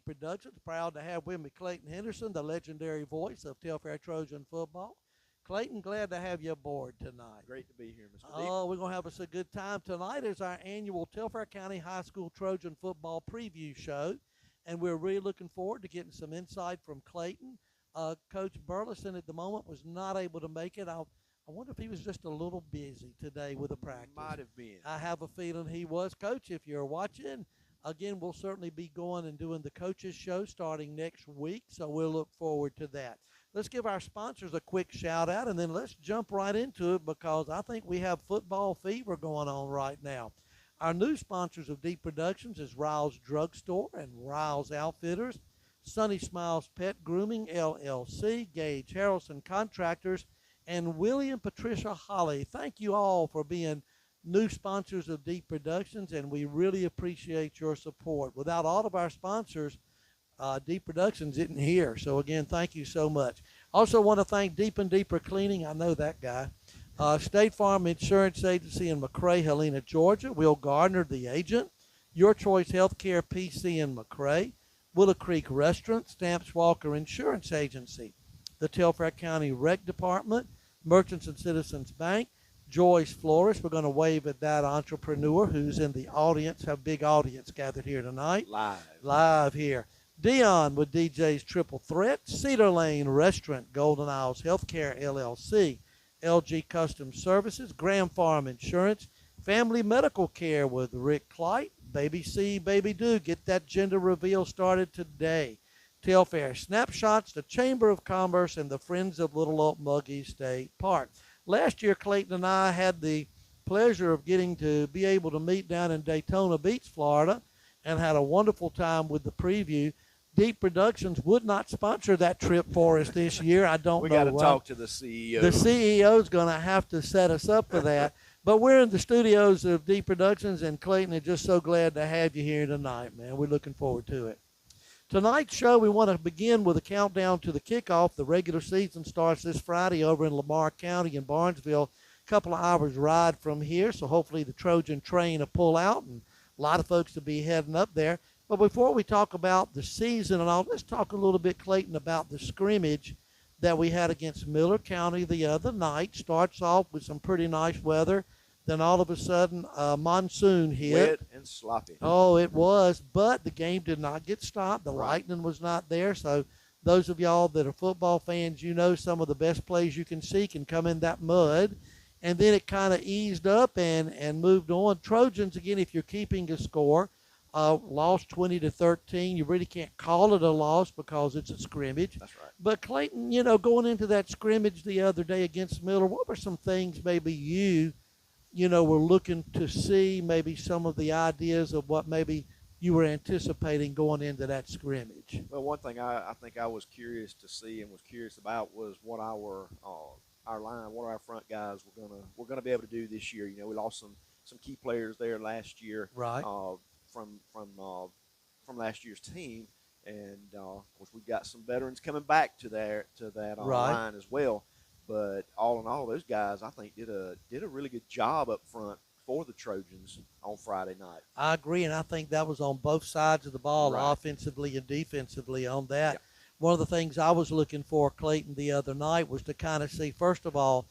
Productions. Proud to have with me Clayton Henderson, the legendary voice of Telfair Trojan football. Clayton, glad to have you aboard tonight. Great to be here, Mr. Deep. Oh, we're going to have us a good time. Tonight is our annual Telfair County High School Trojan football preview show, and we're really looking forward to getting some insight from Clayton. Coach Burleson at the moment was not able to make it. I wonder if he was just a little busy today with a practice. Might have been. I have a feeling he was. Coach, if you're watching, again, we'll certainly be going and doing the coaches show starting next week, so we'll look forward to that. Let's give our sponsors a quick shout out, and then let's jump right into it because I think we have football fever going on right now. Our new sponsors of Deep Productions is Riles Drugstore and Riles Outfitters, Sunny Smiles Pet Grooming, LLC, Gage Harrelson Contractors, and William Patricia Holly. Thank you all for being new sponsors of Deep Productions, and we really appreciate your support. Without all of our sponsors, Deep Productions isn't here. So, again, thank you so much. Also want to thank Deep and Deeper Cleaning. I know that guy. State Farm Insurance Agency in McRae, Helena, Georgia. Will Gardner, the agent. Your Choice Healthcare PC in McRae. Willow Creek Restaurant. Stamps Walker Insurance Agency. The Telfair County Rec Department. Merchants and Citizens Bank. Joyce Florist. We're going to wave at that entrepreneur who's in the audience. Have a big audience gathered here tonight. Live here. Dion with DJ's Triple Threat, Cedar Lane Restaurant, Golden Isles Healthcare LLC, LG Custom Services, Graham Farm Insurance, Family Medical Care with Rick Clyte, Baby C, Baby Do. Get that gender reveal started today. Telfair Snapshots, the Chamber of Commerce, and the Friends of Little Oak Muggy State Park. Last year, Clayton and I had the pleasure of getting to be able to meet down in Daytona Beach, Florida, and had a wonderful time with the preview. Deep Productions would not sponsor that trip for us this year. I don't know. We got to talk to the CEO. The CEO is going to have to set us up for that. But we're in the studios of Deep Productions, and Clayton is just so glad to have you here tonight, man. We're looking forward to it. Tonight's show, we want to begin with a countdown to the kickoff. The regular season starts this Friday over in Lamar County in Barnesville, a couple of hours ride from here, so hopefully the Trojan train will pull out, and a lot of folks will be heading up there. But before we talk about the season and all, let's talk a little bit, Clayton, about the scrimmage that we had against Miller County the other night. Starts off with some pretty nice weather. Then all of a sudden, monsoon hit. Wet and sloppy. Oh, it was. But the game did not get stopped. The lightning was not there. So those of y'all that are football fans, you know some of the best plays you can see can come in that mud. And then it kind of eased up and moved on. Trojans, again, if you're keeping a score, lost 20-13. You really can't call it a loss because it's a scrimmage. That's right. But Clayton, going into that scrimmage the other day against Miller, what were some things maybe you were looking to see, maybe some of the ideas of what maybe you were anticipating going into that scrimmage? Well, one thing I think I was curious to see and was curious about was what our line, what our front guys were gonna be able to do this year. We lost some key players there last year. Right. From last year's team, and of course we've got some veterans coming back to that line as well. But all in all, those guys I think did a really good job up front for the Trojans on Friday night. I agree, and I think that was on both sides of the ball, right, offensively and defensively on that. Yeah. One of the things I was looking for, Clayton, the other night was to kind of see, first of all,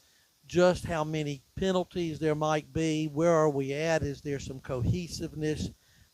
just how many penalties there might be. Where are we at? Is there some cohesiveness,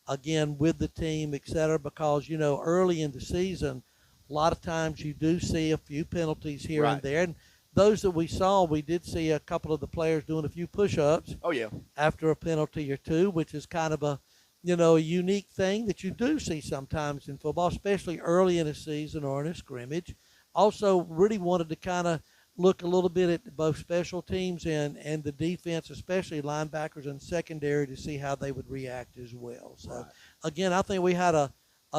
again, with the team, et cetera? Because, early in the season, a lot of times you do see a few penalties here right, and there. And those that we saw, we did see a couple of the players doing a few push-ups. Oh, yeah. After a penalty or two, which is kind of a unique thing that you do see sometimes in football, especially early in a season or in a scrimmage. Also, really wanted to kind of look a little bit at both special teams and the defense, especially linebackers and secondary, to see how they would react as well. So, right, again, I think we had a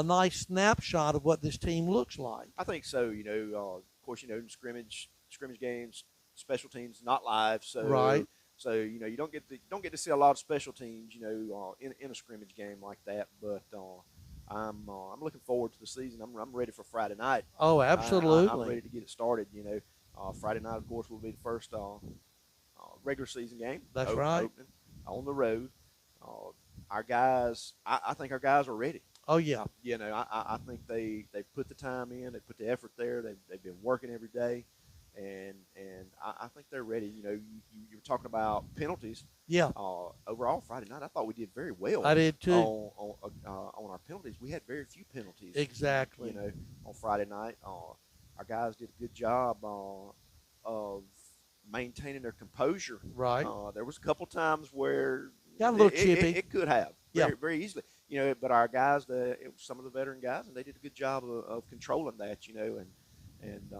nice snapshot of what this team looks like. I think so. Of course, in scrimmage games, special teams not live, so right. So you don't get to see a lot of special teams, in a scrimmage game like that. But I'm looking forward to the season. I'm ready for Friday night. Oh, absolutely. I'm ready to get it started. Friday night, of course, will be the first regular season game. That's right. Opening on the road. Our guys, I think our guys are ready. Oh yeah. You know, I think they put the time in, they put the effort there. They've been working every day, and I think they're ready. You know, you were talking about penalties. Yeah. Overall, Friday night, I thought we did very well I did too. on our penalties. We had very few penalties. You Exactly. know, on Friday night, our guys did a good job of maintaining their composure. Right. There was a couple times where Got a little chippy. it could have Yeah. very easily. You know, but our guys, it was some of the veteran guys, and they did a good job of controlling that. You know, and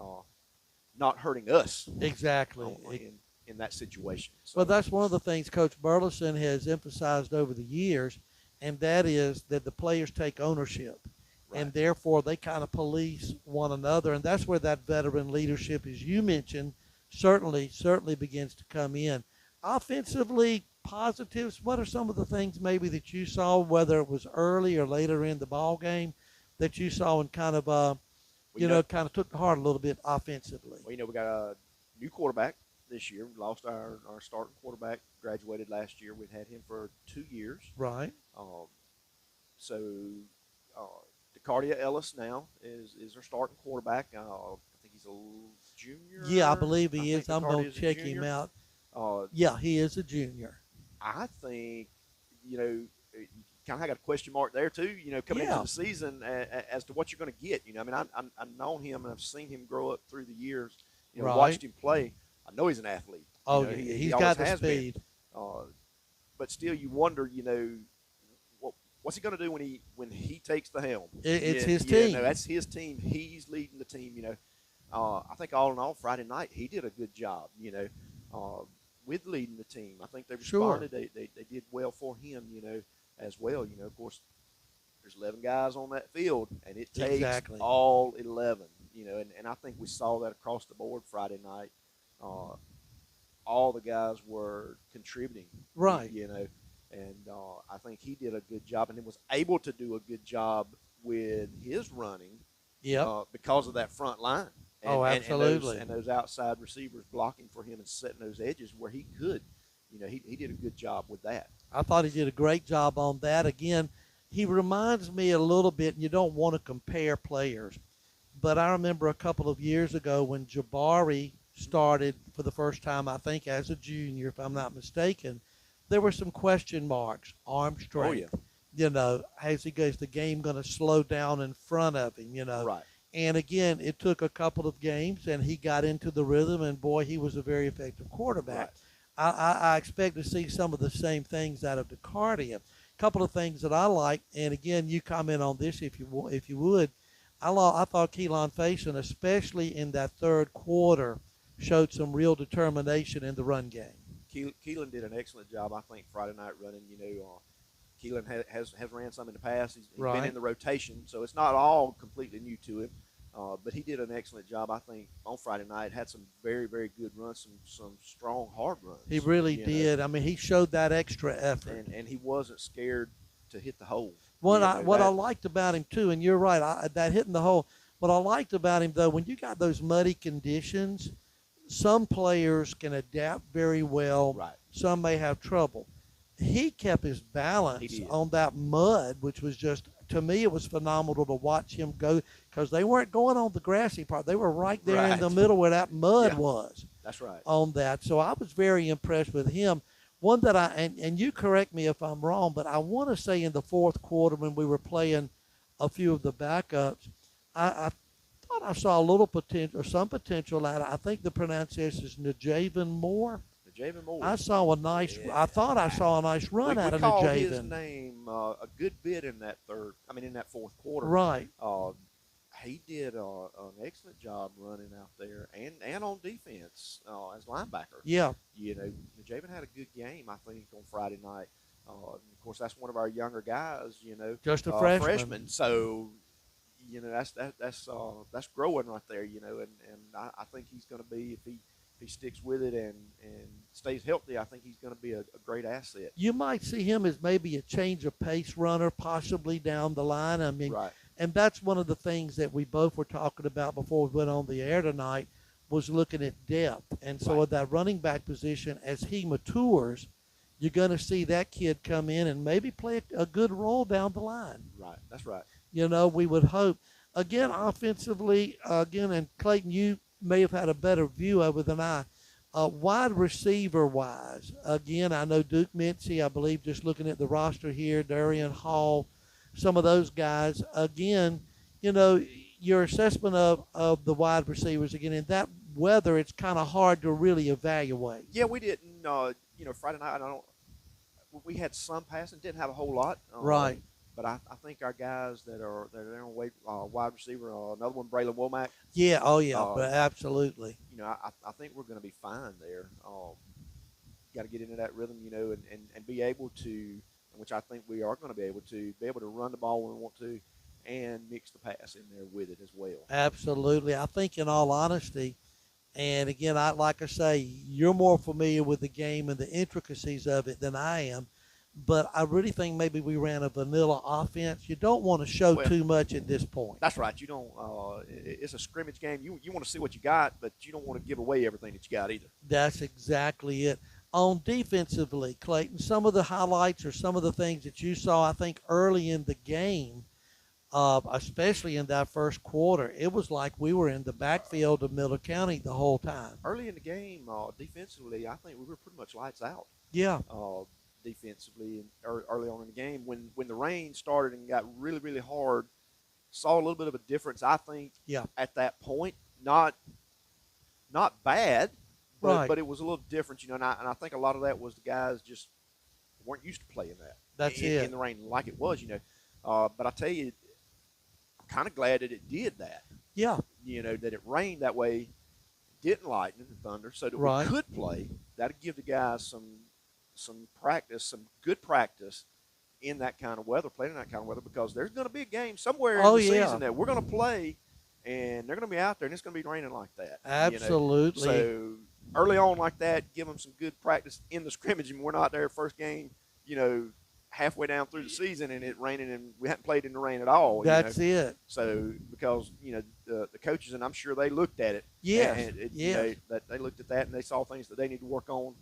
not hurting us Exactly. in that situation. So, Well, that's one of the things Coach Burleson has emphasized over the years, and that is that the players take ownership, right. and therefore they kind of police one another, and that's where that veteran leadership, as you mentioned, certainly begins to come in. Offensively, positives. What are some of the things maybe that you saw, whether it was early or later in the ball game, that you saw and kind of kind of took to heart a little bit offensively? Well, you know, we got a new quarterback this year. We lost our starting quarterback, graduated last year. We've had him for 2 years. Right. So DeCardia Ellis now is our starting quarterback. I think he's a junior. Yeah, I believe he is. I'm going to DeCardia's a check junior. him out. Yeah, he is a junior. I think, you know, you kind of got a question mark there too. You know, coming into the season as to what you're going to get. You know, I mean, I've known him and I've seen him grow up through the years. You know, watched him play. I know he's an athlete. Oh, you know, he's got the speed. But still, you wonder, you know, what's he going to do when he takes the helm? It's his team. No, that's his team. He's leading the team. You know, I think all in all, Friday night he did a good job. You know, with leading the team, I think they responded. Sure. They did well for him. You know, as well. You know, of course, there's 11 guys on that field, and it takes all 11. You know, and I think we saw that across the board Friday night. All the guys were contributing. Right. You know, and I think he did a good job, and he was able to do a good job with his running. Yeah. Because of that front line. And, absolutely. And those outside receivers blocking for him and setting those edges where he could. You know, he did a good job with that. I thought he did a great job on that. Again, he reminds me a little bit, and you don't want to compare players, but I remember a couple of years ago when Jabari started for the first time, I think as a junior, if I'm not mistaken, there were some question marks, arm strength. Oh, yeah. You know, is the game going to slow down in front of him, you know? Right. And again, it took a couple of games, and he got into the rhythm, and boy, he was a very effective quarterback. Right. I expect to see some of the same things out of DeCardia. A couple of things that I like, and again, you comment on this if you would. I thought Keelan Faison, especially in that third quarter, showed some real determination in the run game. Keelan did an excellent job, I think, Friday night running. You know, Keelan has ran some in the past. He's been in the rotation, so it's not all completely new to him. But he did an excellent job, I think, on Friday night. Had some very, very good runs, some strong, hard runs. He really did. I mean, he showed that extra effort. And he wasn't scared to hit the hole. What I liked about him, too, and you're right, that hitting the hole, what I liked about him, though, when you got those muddy conditions, some players can adapt very well. Right. Some may have trouble. He kept his balance on that mud, which was just, to me, it was phenomenal to watch him go, because they weren't going on the grassy part. They were right there in the middle where that mud was. That's right. On that. So I was very impressed with him. One that and you correct me if I'm wrong, but I want to say in the fourth quarter when we were playing a few of the backups, I thought I saw a little potential, or some potential out of, I think the pronunciation is Najaven Moore. Najaven Moore. I thought I saw a nice run out of Najaven. We called his name a good bit in that fourth quarter. Right. He did an excellent job running out there and on defense as linebacker. Yeah. You know, Najaven had a good game, I think, on Friday night. Of course, that's one of our younger guys. You know, just a freshman. So, you know, that's growing right there. You know, and I think he's going to be, if he sticks with it and stays healthy, I think he's going to be a great asset. You might see him as maybe a change of pace runner, possibly down the line. I mean, right. And that's one of the things that we both were talking about before we went on the air tonight, was looking at depth. And so at that running back position, as he matures, you're going to see that kid come in and maybe play a good role down the line. Right. That's right. We would hope. Again, offensively, and Clayton, you may have had a better view of it than I. Wide receiver wise, again, I know Duke Mincy, I believe, just looking at the roster here, Darian Hall, some of those guys. Again, your assessment of the wide receivers, again, in that weather, it's kind of hard to really evaluate. Yeah, we didn't. Friday night, I don't. We had some passing, didn't have a whole lot. Right. But I think our guys that are on wide receiver, another one, Braylon Womack. Yeah. Oh yeah. But absolutely. I think we're going to be fine there. Got to get into that rhythm, and be able to, which I think we are going to be able to run the ball when we want to, and mix the pass in there with it as well. Absolutely. I think, in all honesty, and again, like I say, you're more familiar with the game and the intricacies of it than I am. But I really think maybe we ran a vanilla offense. You don't want to show too much at this point. That's right. You don't. It's a scrimmage game. You want to see what you got, but you don't want to give away everything that you got either. That's exactly it. On defensively, Clayton, some of the highlights or some of the things that you saw, I think, early in the game, especially in that first quarter, it was like we were in the backfield of Miller County the whole time. Early in the game, defensively, I think we were pretty much lights out. Yeah. Defensively, and early on in the game, when the rain started and got really, really hard, saw a little bit of a difference. I think. Yeah. At that point, not bad, but, right. But it was a little different, and I think a lot of that was the guys just weren't used to playing that. That's in the rain like it was, But I tell you, I'm kind of glad that it did that. Yeah. That it rained that way, didn't lighten and thunder, so that right. we could play. That'd give the guys some practice, some good practice in that kind of weather, playing in that kind of weather, because there's going to be a game somewhere in the season that we're going to play, and they're going to be out there, and it's going to be raining like that. Absolutely. So early on like that, give them some good practice in the scrimmage, and we're not there first game, halfway down through the season, and it raining, and we hadn't played in the rain at all. That's it. So because the coaches, and I'm sure they looked at it. Yes. They looked at that, and they saw things that they need to work on.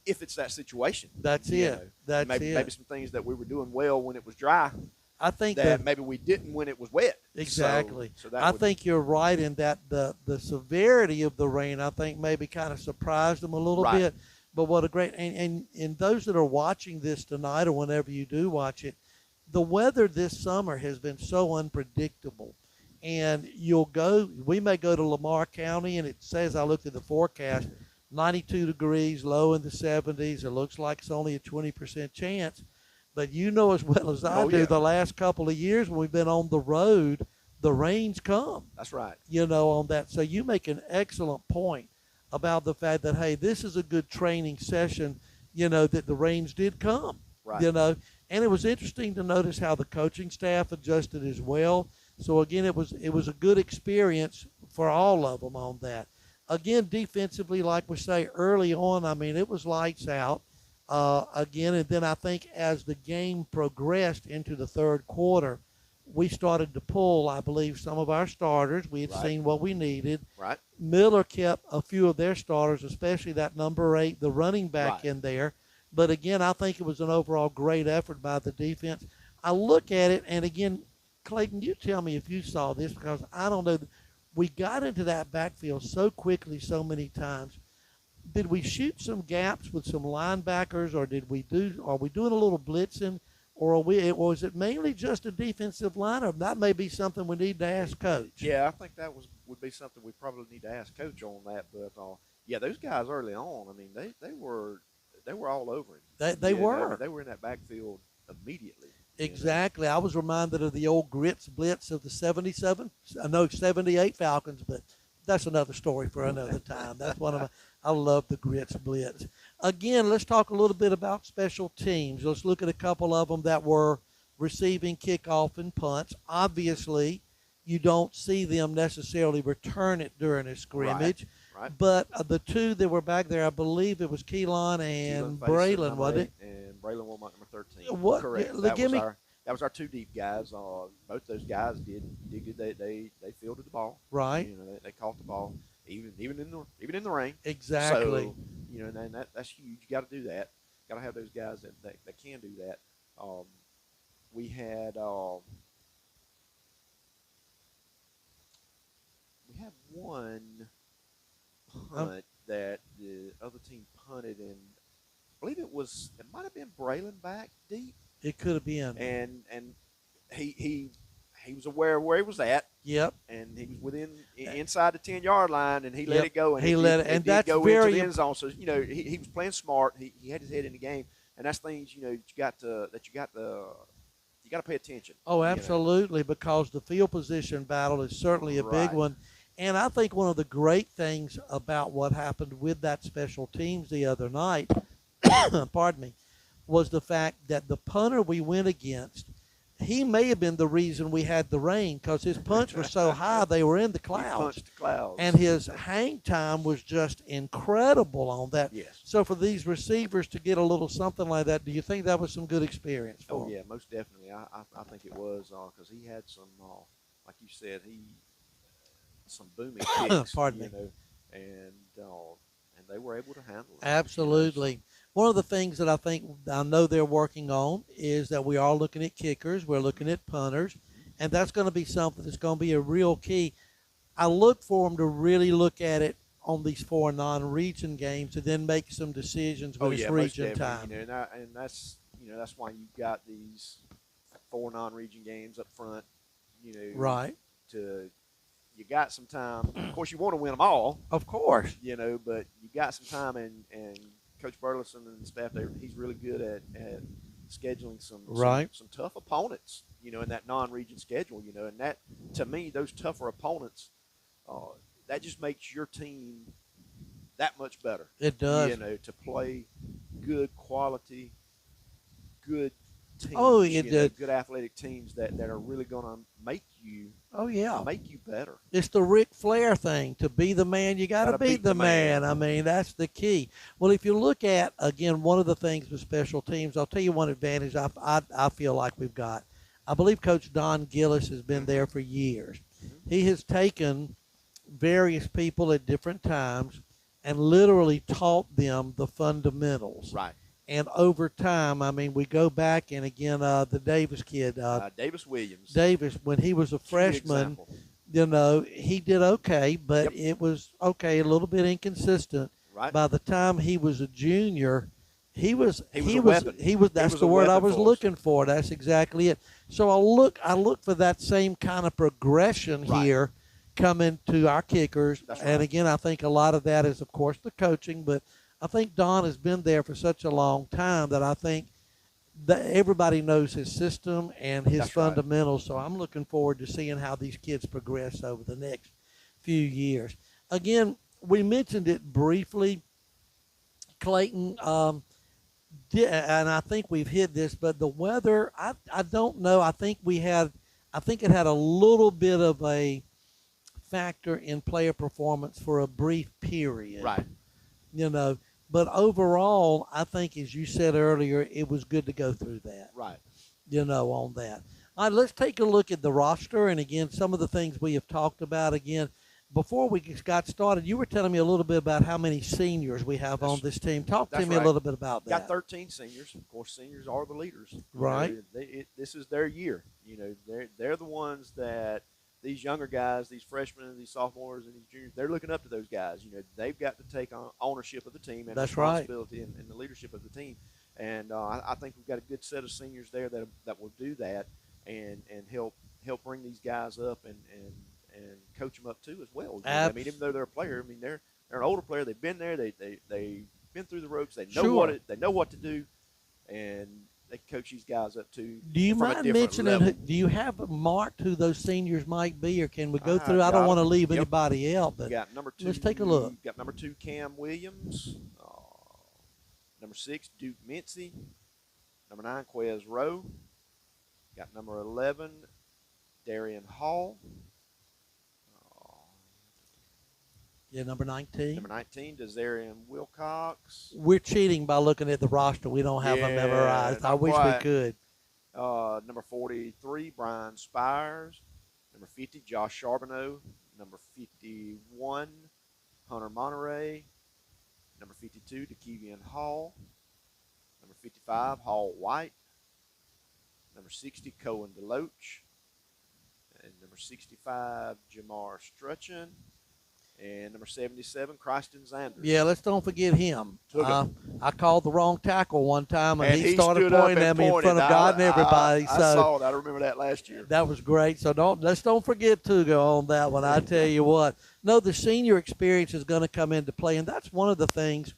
If it's that situation, that's it. That's maybe some things that we were doing well when it was dry. I think that maybe we didn't when it was wet. Exactly. So I think you're right in that the severity of the rain, I think, maybe kind of surprised them a little bit. But what a great and those that are watching this tonight or whenever you do watch it, the weather this summer has been so unpredictable. And we may go to Lamar County, and it says, I looked at the forecast, 92 degrees, low in the 70s. It looks like it's only a 20% chance. But you know as well as I do, the last couple of years when we've been on the road, the rain's come. That's right. On that. So you make an excellent point about the fact that, hey, this is a good training session, that the rains did come. Right. And it was interesting to notice how the coaching staff adjusted as well. So, again, it was a good experience for all of them on that. Again, defensively, like we say, early on, I mean, it was lights out. Again, and then I think as the game progressed into the third quarter, we started to pull, I believe, some of our starters. We had seen what we needed. Right. Miller kept a few of their starters, especially that number 8, the running back in there. But, again, I think it was an overall great effort by the defense. I look at it, and, again, Clayton, you tell me if you saw this, because I don't know. We got into that backfield so quickly so many times. Did we shoot some gaps with some linebackers, or are we doing a little blitzing, or was it mainly just a defensive lineup? That may be something we need to ask Coach. Yeah, I think that would be something we probably need to ask Coach on that. But those guys early on, I mean, they were all over him. They were. They were in that backfield immediately. Exactly. I was reminded of the old grits blitz of the 78 Falcons, but that's another story for another time. That's one of my. I love the grits blitz. Again, let's talk a little bit about special teams. Let's look at a couple of them that were receiving kickoff and punts. Obviously, you don't see them necessarily return it during a scrimmage. Right. But the two that were back there, I believe it was Keelan and Braylon, wasn't it? And Braylon Wilmot, number 13. What? Correct. That was our two deep guys. Both those guys did good. They fielded the ball. Right. They caught the ball even in the rain. Exactly. So and that's huge. You got to do that. Got to have those guys that can do that. Um, we had one Um, punt that the other team punted, and I believe it might have been Braylon back deep, it could have been. and he he was aware of where he was at, Yep. and he was inside the 10-yard line, and he let Yep. it go, and He let it, and it did that's go into very the end zone. So he was playing smart. He had his head in the game, and that's things you got to pay attention. Oh, absolutely, because the field position battle is certainly a big Right. one. And I think one of the great things about what happened with that special teams the other night, pardon me, was the fact that the punter we went against, he may have been the reason we had the rain because his punts were so high they were in the He clouds. punched the clouds, And his hang time was just incredible on that. Yes. So for these receivers to get a little something like that, do you think that was some good experience for Oh them? yeah, most definitely. I think it was because he had some, like you said, some booming kicks. Pardon me. And they were able to handle it. Absolutely. One of the things that I know they're working on is that we are looking at kickers, we're looking at punters, and that's going to be something that's going to be a real key. I look for them to really look at it on these 4 non-region games and then make some decisions when it's region time. And that's why you've got these 4 non-region games up front. Right. You got some time. Of course, you want to win them all. Of course. But you got some time, and Coach Burleson and the staff, he's really good at scheduling some tough opponents, in that non-region schedule, and that, to me, those tougher opponents, that just makes your team that much better. It does. To play good quality, good teams, good athletic teams that are really going to make you better. It's the Ric Flair thing. To be the man, you got to beat the man. I mean, that's the key. Well, if you look at, again, one of the things with special teams, I'll tell you one advantage I feel like we've got. I believe Coach Don Gillis has been there for years. He has taken various people at different times and literally taught them the fundamentals. Right. And over time, I mean, we go back, and again, the Davis kid. Davis Williams. Davis, when he was a freshman, he did okay, but it was okay, a little bit inconsistent. Right. By the time he was a junior, he was that's the word I was looking for. That's exactly it. So I look for that same kind of progression here coming to our kickers. That's and right. Again, I think a lot of that is, of course, the coaching, but I think Don has been there for such a long time that I think that everybody knows his system and his fundamentals. So I'm looking forward to seeing how these kids progress over the next few years. Again, we mentioned it briefly, Clayton, and I think we've hit this, but the weather, I don't know. I think it had a little bit of a factor in player performance for a brief period. Right. But overall, I think, as you said earlier, it was good to go through that. Right. On that. All right, let's take a look at the roster. And, again, some of the things we have talked about. Again, before we got started, you were telling me a little bit about how many seniors we have on this team. Talk to me a little bit about that. Got 13 seniors. Of course, seniors are the leaders. Right. This is their year. They're the ones that these younger guys, these freshmen and these sophomores and these juniors, they're looking up to those guys. They've got to take on ownership of the team and responsibility and the leadership of the team. And I think we've got a good set of seniors there that will do that and help bring these guys up and coach them up too as well. I mean, even though they're a player, I mean they're an older player. They've been there. They've been through the ropes. They know they know what to do, and they coach these guys up to. Do you mind mentioning? Do you have marked who those seniors might be, or can we go through? I don't want to leave anybody out, but got number 2. Let's take a look. Got number 2 Cam Williams, number 6 Duke Mincy, number 9 Quez Rowe, got number 11 Darian Hall. Number 19. Number 19, Desarian Wilcox. We're cheating by looking at the roster. We don't have them memorized. I wish we could. Number 43, Brian Spires. Number 50, Josh Charbonneau. Number 51, Hunter Monterey. Number 52, DeKevian Hall. Number 55, Hall White. Number 60, Cohen DeLoach. And number 65, Jamar Strutchin. And number 77, Christon Zanders. Yeah, let's don't forget him. I called the wrong tackle one time, and he started stood pointing up at me in front of God and everybody. I saw it. I remember that last year. That was great. So let's don't forget Tuga on that one. I tell you what. No, the senior experience is going to come into play, and that's one of the things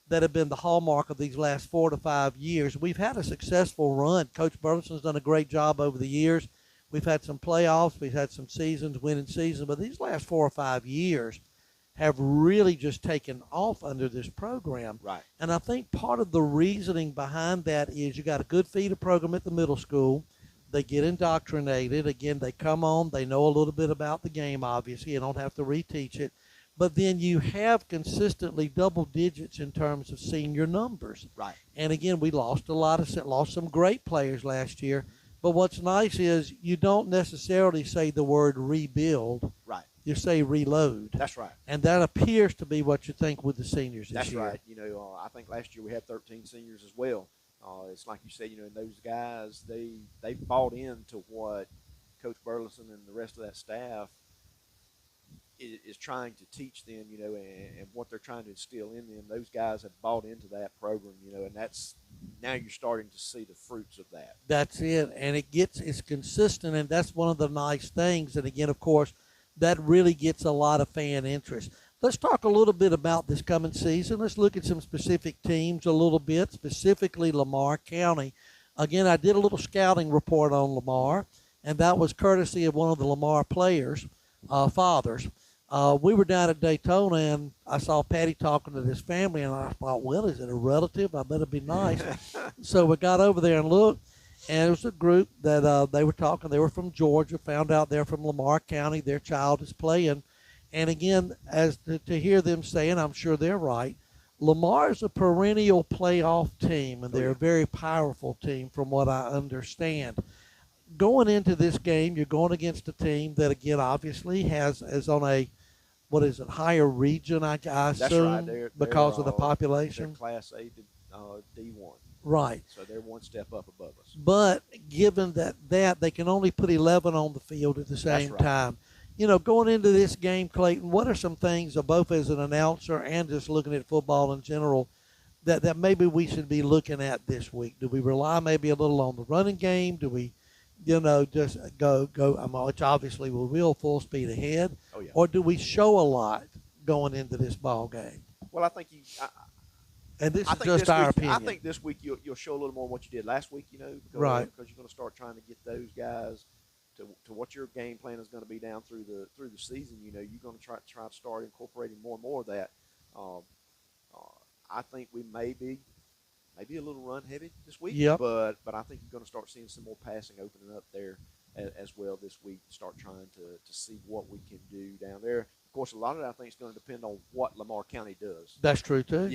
that have been the hallmark of these last 4 to 5 years. We've had a successful run. Coach Burleson's done a great job over the years. We've had some playoffs. We've had some seasons, winning seasons. But these last 4 or 5 years have really just taken off under this program. Right. And I think part of the reasoning behind that is you got a good feeder program at the middle school. They get indoctrinated. Again, they come on. They know a little bit about the game, obviously. You don't have to reteach it. But then you have consistently double digits in terms of senior numbers. Right. And again, we lost some great players last year. But what's nice is you don't necessarily say the word rebuild. Right. You say reload. That's right. And that appears to be what you think with the seniors this year. That's right. I think last year we had 13 seniors as well. It's like you said, and those guys, they bought into what Coach Burleson and the rest of that staff is trying to teach them, and what they're trying to instill in them. Those guys have bought into that program, and that's now you're starting to see the fruits of that. That's it, and it's consistent, and that's one of the nice things. And again, of course, that really gets a lot of fan interest. Let's talk a little bit about this coming season. Let's look at some specific teams a little bit, specifically Lamar County. Again, I did a little scouting report on Lamar, and that was courtesy of one of the Lamar players' fathers. We were down at Daytona, and I saw Patty talking to his family, and I thought, well, is it a relative? I better be nice. So we got over there and looked, and it was a group that they were talking. They were from Georgia, found out they're from Lamar County. Their child is playing. And again, as to hear them saying, I'm sure they're right, Lamar is a perennial playoff team, and they're a very powerful team from what I understand. Going into this game, you're going against a team that, again, obviously is on a, higher region, I assume, That's right. They're, because of the population? They're Class A to D1. Right. So they're one step up above us. But given that they can only put 11 on the field at the same time. Going into this game, Clayton, what are some things, both as an announcer and just looking at football in general, that maybe we should be looking at this week? Do we rely maybe a little on the running game? Do we just go, which obviously we will full speed ahead? Oh, yeah. Or do we show a lot going into this ball game? Well, I think and this is just our opinion. I think this week you'll show a little more what you did last week, because you're going to start trying to get those guys to what your game plan is going to be down through the season. You're going to try to start incorporating more and more of that. I think we may be a little run heavy this week. Yep. But I think you're going to start seeing some more passing opening up there as well this week. Start trying to see what we can do down there. Of course, a lot of that I think is going to depend on what Lamar County does. That's true too.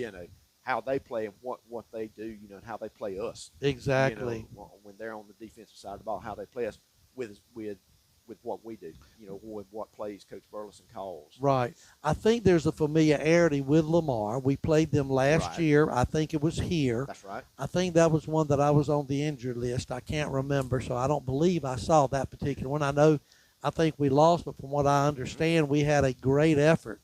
How they play and what they do. And how they play us. Exactly. When they're on the defensive side of the ball, how they play us with what we do. With what plays Coach Burleson calls. Right. I think there's a familiarity with Lamar. We played them last year. I think it was here. That's right. I think that was one that I was on the injured list. I can't remember, so I don't believe I saw that particular one. I think we lost, but from what I understand, we had a great effort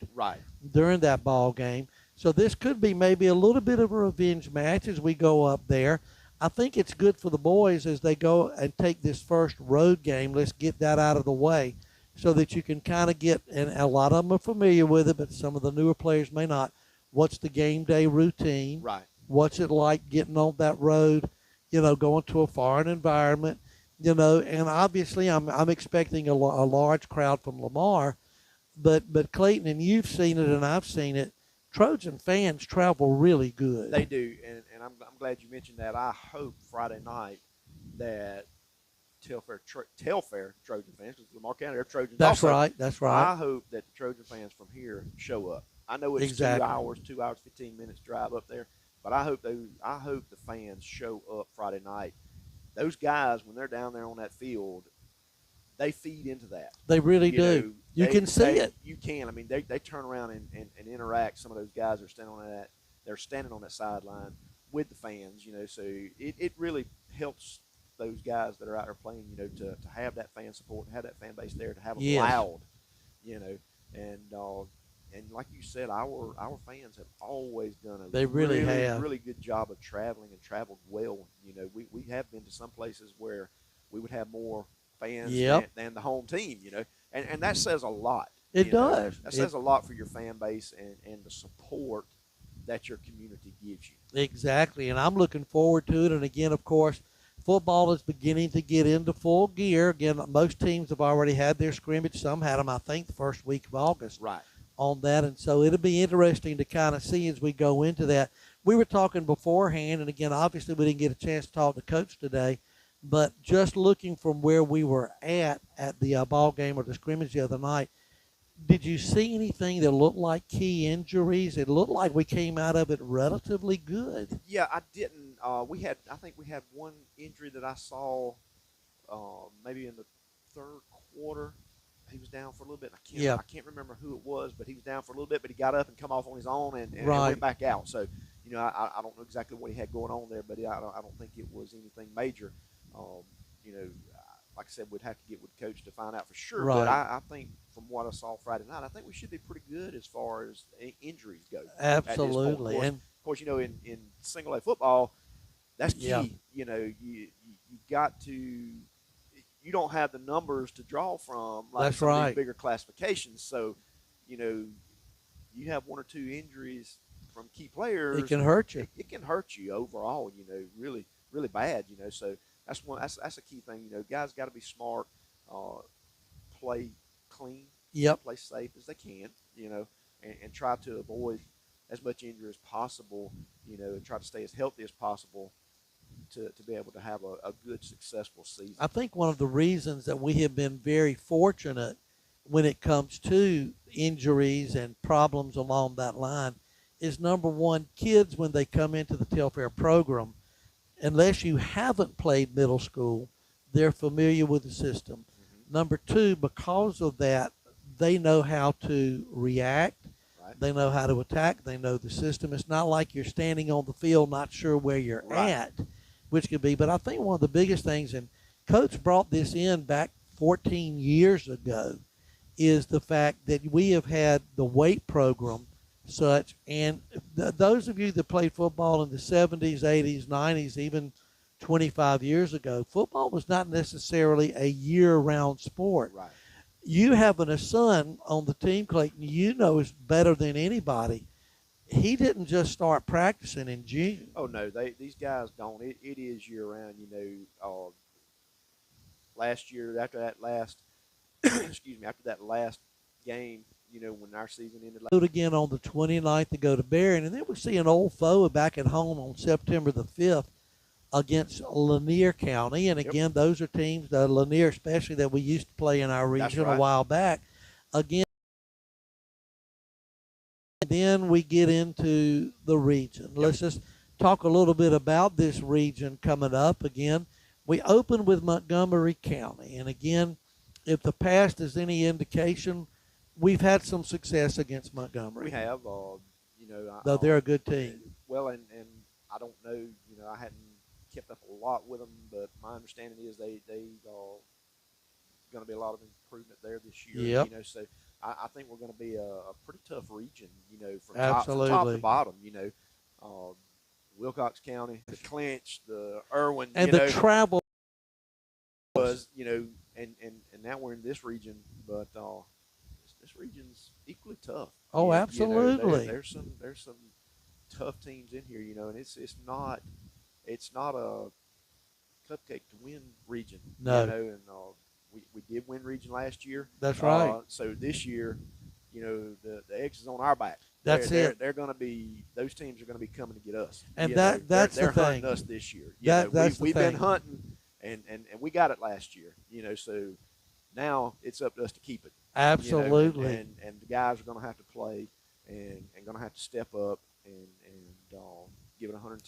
during that ball game. So this could be maybe a little bit of a revenge match as we go up there. I think it's good for the boys as they go and take this first road game. Let's get that out of the way so that you can kind of get, and a lot of them are familiar with it, but some of the newer players may not. What's the game day routine? Right. What's it like getting on that road, going to a foreign environment, and obviously I'm expecting a large crowd from Lamar, but Clayton, and you've seen it and I've seen it, Trojan fans travel really good. They do, and I'm glad you mentioned that. I hope Friday night that Telfair Trojan fans, because Lamar County, they're Trojans also. That's right. I hope that the Trojan fans from here show up. I know it's 2 hours, 15 minutes drive up there, but I hope the fans show up Friday night. Those guys, when they're down there on that field, they feed into that. They really do. You can see it. You can. I mean, they turn around and interact. Some of those guys are standing on that sideline with the fans. So it really helps those guys that are out there playing. To have that fan support and have that fan base there, to have them Yes. loud. You know, and like you said, our fans have always done a They really have. really good job of traveling and traveled well. We have been to some places where we would have more fans Yep. than the home team. And that says a lot. It does. That says a lot for your fan base and the support that your community gives you. Exactly, and I'm looking forward to it. And again, of course, football is beginning to get into full gear. Again, most teams have already had their scrimmage. Some had them, I think, the first week of August. Right. On that, and so it'll be interesting to kind of see as we go into that. We were talking beforehand, and again, obviously we didn't get a chance to talk to Coach today, but just looking from where we were at the ball game or the scrimmage the other night, did you see anything that looked like key injuries? It looked like we came out of it relatively good. Yeah, I didn't. I think we had one injury that I saw maybe in the third quarter. He was down for a little bit. I can't remember who it was, but he was down for a little bit. But he got up and come off on his own and went back out. So, I don't know exactly what he had going on there, but I don't think it was anything major. Like I said, we'd have to get with the coach to find out for sure. Right. But I think from what I saw Friday night, I think we should be pretty good as far as injuries go. Absolutely. Of course, in single A football, that's key. Yeah. You got to. You don't have the numbers to draw from like That's some of right. these bigger classifications. So, you have one or two injuries from key players. It can hurt you. It can hurt you overall. Really, really bad. So that's a key thing. Guys got to be smart, play clean, Yep. play safe as they can. And try to avoid as much injury as possible. And try to stay as healthy as possible. To be able to have a good, successful season. I think one of the reasons that we have been very fortunate when it comes to injuries and problems along that line is, number one, kids, when they come into the Telfair program, unless you haven't played middle school, they're familiar with the system. Mm-hmm. Number two, because of that, they know how to react. Right. They know how to attack. They know the system. It's not like you're standing on the field not sure where you're at. Which could be, but I think one of the biggest things, and Coach brought this in back 14 years ago, is the fact that we have had the weight program such, and those of you that played football in the 70s, 80s, 90s, even 25 years ago, football was not necessarily a year-round sport. Right. You having a son on the team, Clayton, is better than anybody. He didn't just start practicing in June. Oh no, these guys don't. It is year round. Last year after that last, after that last game, when our season ended. Do it again on the 29th to go to Berrien, and then we see an old foe back at home on September the 5th against Lanier County, and again, those are teams, Lanier especially, that we used to play in our region a while back. Again. Then we get into the region. Let's just talk a little bit about this region coming up. Again, we open with Montgomery County. And again, if the past is any indication, we've had some success against Montgomery. We have. Though they're a good team. Well, and I don't know, I hadn't kept up a lot with them, but my understanding is they going to be a lot of improvement there this year. Yep. So I think we're going to be a pretty tough region, from top to bottom. Wilcox County, the Clinch, the Irwin, and the travel was, and now we're in this region, but this region's equally tough. Oh, absolutely. There's some tough teams in here, and it's not a cupcake to win region. No. And we did win region last year. That's right. So this year, the X is on our back. That's it. They're going to be, those teams are going to be coming to get us. And that's they're the thing. hunting us this year. We've been hunting, and we got it last year. So now it's up to us to keep it. Absolutely. And the guys are going to have to play and going to have to step up and give it 110%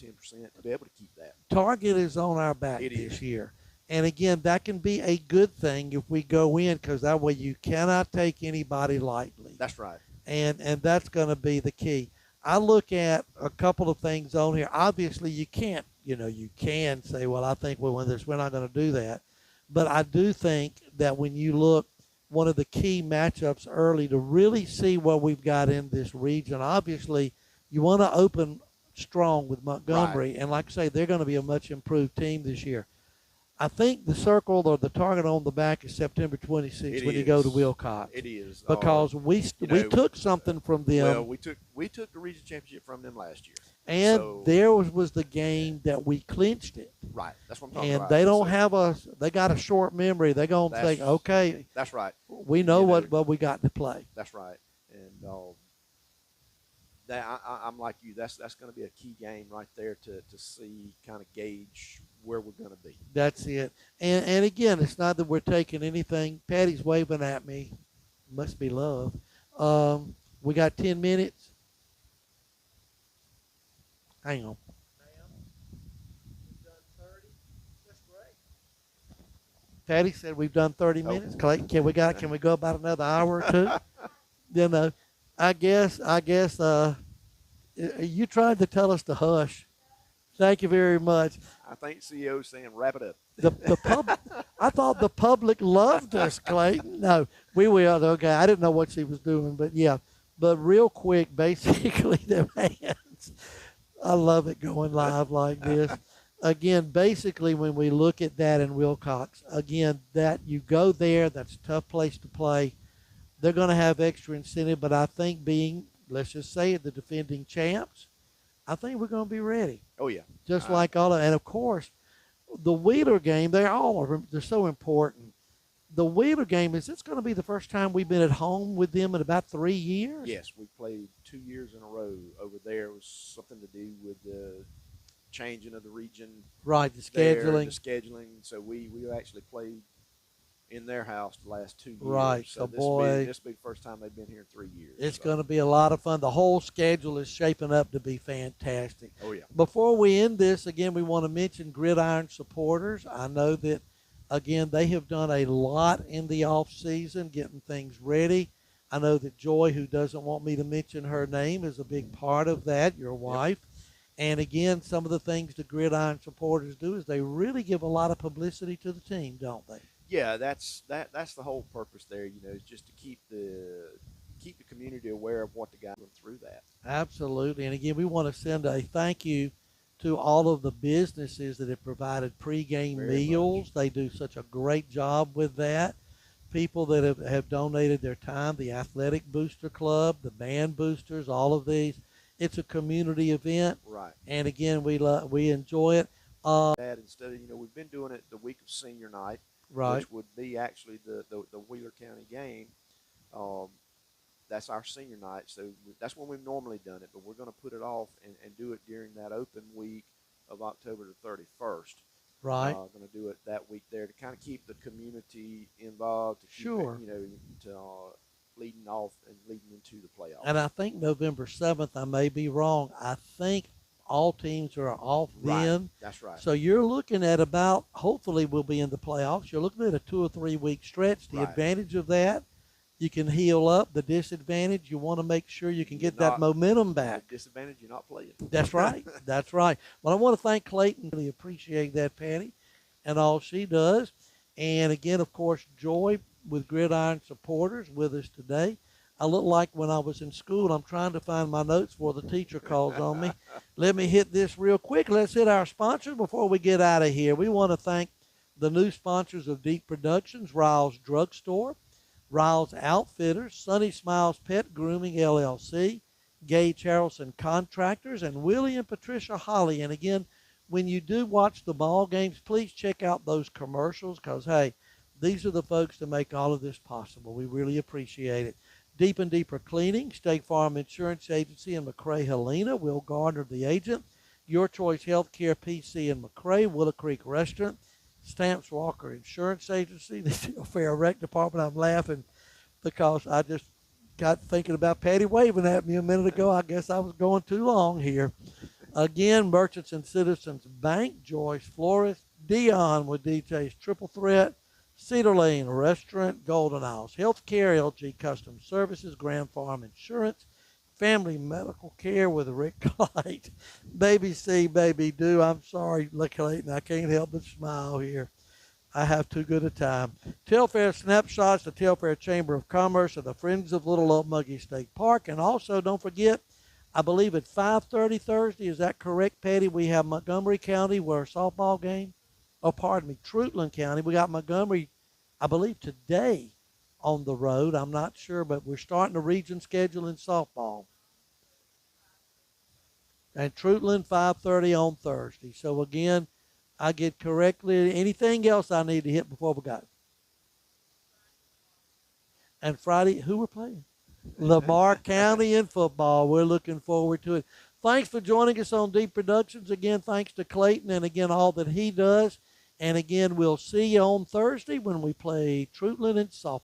to be able to keep that. Target is on our back this year. And again, that can be a good thing if we go in, because that way you cannot take anybody lightly. That's right. And that's going to be the key. I look at a couple of things on here. Obviously, you can't, you can say, well, I think we'll win this. We're not going to do that. But I do think that when you look, one of the key matchups early to really see what we've got in this region, obviously, you want to open strong with Right. Montgomery. And like I say, they're going to be a much improved team this year. I think the circle or the target on the back is September 26th It when you go to is. Wilcox, It is. because You we know, took something from well, them, we took the region championship from them last year. and So theirs was the game that we clinched it. right, that's what I'm talking And about. they don't So have they got a short memory. They're going to think, that's okay, that's right. we know You know, what we got to play. that's right. And that I'm like you. That's going to be a key game right there to see, kind of gauge where we're going to be. That's it. And again, it's not that we're taking anything. Patty's waving at me. Must be love. We got 10 minutes. Hang on. Patty said we've done 30 Oh. minutes. Clayton, can we go about another hour or two? I guess you tried to tell us to hush. Thank you very much. I think CEO is saying wrap it up. The pub. I thought the public loved us, Clayton. No, we will. Okay, I didn't know what she was doing, but yeah. But real quick, basically, the hands. I love it going live like this. Again, basically, when we look at that in Wilcox, again, that you go there, that's a tough place to play. They're going to have extra incentive, but I think let's just say it, the defending champs, I think we're going to be ready. Oh yeah. Just like and of course, the Wheeler game, they're so important. The Wheeler game it's going to be the first time we've been at home with them in about 3 years. Yes, we played 2 years in a row over there. It was something to do with the changing of the region. Right, the there, scheduling. the scheduling. So we actually played in their house the last 2 years. Right. So this will be the first time they've been here in 3 years. It's going to be a lot of fun. The whole schedule is shaping up to be fantastic. Oh yeah. Before we end this, again, we want to mention Gridiron supporters. I know that, again, they have done a lot in the off season getting things ready. I know that Joy, who doesn't want me to mention her name, is a big part of that, your wife. Yep. And again, some of the things the Gridiron supporters do is they really give a lot of publicity to the team, don't they? Yeah, that's the whole purpose there. Is just to keep the community aware of what the guys went through that. Absolutely. And again, we want to send a thank you to all of the businesses that have provided pregame meals. Much. They do such a great job with that. People that have donated their time, the Athletic Booster Club, the Band Boosters, all of these. It's a community event. Right. And again, we enjoy it. That instead of, we've been doing it the week of senior night. Right. Which would be actually the Wheeler County game. That's our senior night, so that's when we've normally done it, but we're going to put it off and do it during that open week of October the 31st. Right. Going to do it that week there to kind of keep the community involved, to keep sure. it, to leading off and leading into the playoffs. And I think November 7th, I may be wrong, I think all teams are off then. Right. That's right. So you're looking at hopefully we'll be in the playoffs. You're looking at a 2 or 3 week stretch. The advantage of that, you can heal up. The disadvantage, you want to make sure you can get that momentum back. The disadvantage, you're not playing. That's right. That's right. Well, I want to thank Clayton. Really appreciate that, Patty, and all she does. And again, of course, Joy with Gridiron supporters with us today. I look like when I was in school, I'm trying to find my notes before the teacher calls on me. Let me hit this real quick. Let's hit our sponsors before we get out of here. We want to thank the new sponsors of Deep Productions, Riles Drugstore, Riles Outfitters, Sunny Smiles Pet Grooming, LLC, Gage Harrelson Contractors, and Willie and Patricia Holly. And again, when you do watch the ball games, please check out those commercials because, hey, these are the folks that make all of this possible. We really appreciate it. Deep and Deeper Cleaning, State Farm Insurance Agency in McRae, Helena, Will Gardner, the agent, Your Choice Healthcare PC in McRae, Willow Creek Restaurant, Stamps Walker Insurance Agency, the Fair Rec Department. I'm laughing because I just got thinking about Patty waving at me a minute ago. I guess I was going too long here. Again, Merchants and Citizens Bank, Joyce Flores, Dion with DJ's Triple Threat, Cedar Lane Restaurant, Golden Isles Healthcare, LG Custom Services, Grand Farm Insurance, Family Medical Care with Rick Light. Baby C, baby do. I'm sorry, Clayton, I can't help but smile here. I have too good a time. Telfair Snapshots, the Telfair Chamber of Commerce, and the Friends of Little Old Muggy State Park. And also, don't forget, I believe at 5:30 Thursday, is that correct, Patty? We have Montgomery County, where a softball game. Oh, pardon me, Trutland County. We got Montgomery, I believe, today on the road. I'm not sure, but we're starting the region schedule in softball. And Trutland, 5:30 on Thursday. So, again, I get correctly. Anything else I need to hit before we go? And Friday, who we're playing? Lamar County in football. We're looking forward to it. Thanks for joining us on Deep Productions. Again, thanks to Clayton and, again, all that he does. And, again, we'll see you on Thursday when we play Trutland and softball.